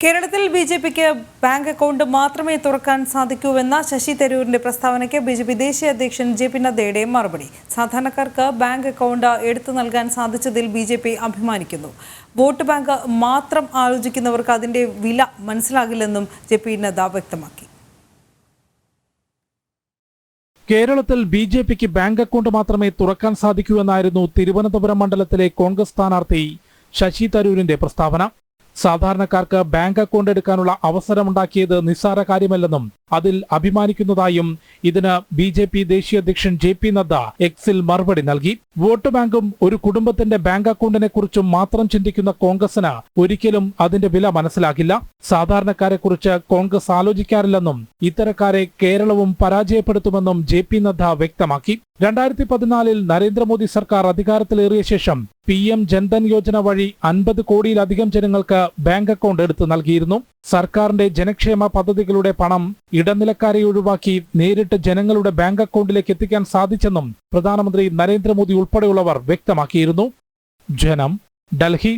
കേരളത്തിൽ ബിജെപിക്ക് bank account മാത്രമേ തുറക്കാൻ സാധിക്കൂവെന്ന ശശി തരൂരിന്റെ പ്രസ്താവനയ്ക്ക് ബിജെപി ദേശീയ അധ്യക്ഷൻ ജെ.പി. നദ്ദയുടെ മറുപടി. സാധാരണക്കാർക്ക് ബാങ്ക് അക്കൗണ്ട് എടുത്തു നൽകാൻ സാധിച്ചതിൽ ബിജെപി അഭിമാനിക്കുന്നു. വോട്ട് ബാങ്ക് മാത്രം ആലോചിക്കുന്നവർക്ക് അതിന്റെ വില മനസ്സിലാകില്ലെന്നും ജെ.പി. നദ്ദ വ്യക്തമാക്കി. കേരളത്തിൽ ബിജെപിക്ക് ബാങ്ക് അക്കൗണ്ട് മാത്രമേ തുറക്കാൻ സാധിക്കൂ എന്നായിരുന്നു തിരുവനന്തപുരം മണ്ഡലത്തിലെ കോൺഗ്രസ് സ്ഥാനാർത്ഥി ശശി തരൂരിന്റെ പ്രസ്താവന. സാധാരണക്കാർക്ക് ബാങ്ക് അക്കൗണ്ട് എടുക്കാനുള്ള അവസരമുണ്ടാക്കിയത് നിസ്സാര കാര്യമല്ലെന്നും അതിൽ അഭിമാനിക്കുന്നതായും ഇതിന് ബിജെപി ദേശീയ അധ്യക്ഷൻ ജെ.പി. നദ്ദ എക്സിൽ മറുപടി നൽകി. വോട്ട് ബാങ്കും ഒരു കുടുംബത്തിന്റെ ബാങ്ക് അക്കൗണ്ടിനെ കുറിച്ചും മാത്രം ചിന്തിക്കുന്ന കോൺഗ്രസിന് ഒരിക്കലും അതിന്റെ വില മനസ്സിലാകില്ല. സാധാരണക്കാരെ കുറിച്ച് കോൺഗ്രസ് ആലോചിക്കാറില്ലെന്നും ഇത്തരക്കാരെ കേരളവും പരാജയപ്പെടുത്തുമെന്നും ജെ.പി. നദ്ദ വ്യക്തമാക്കി. 2014 നരേന്ദ്രമോദി സർക്കാർ അധികാരത്തിലേറിയ ശേഷം PM ജൻധൻ യോജന വഴി 50 കോടിയിലധികം ജനങ്ങൾക്ക് ബാങ്ക് അക്കൗണ്ട് എടുത്തു നൽകിയിരുന്നു. സർക്കാരിന്റെ ജനക്ഷേമ പദ്ധതികളുടെ പണം ഇടനിലക്കാരെ ഒഴിവാക്കി നേരിട്ട് ജനങ്ങളുടെ ബാങ്ക് അക്കൗണ്ടിലേക്ക് എത്തിക്കാൻ സാധിച്ചെന്നും പ്രധാനമന്ത്രി നരേന്ദ്രമോദി ഉൾപ്പെടെയുള്ളവർ വ്യക്തമാക്കിയിരുന്നു. ജനം, ഡൽഹി.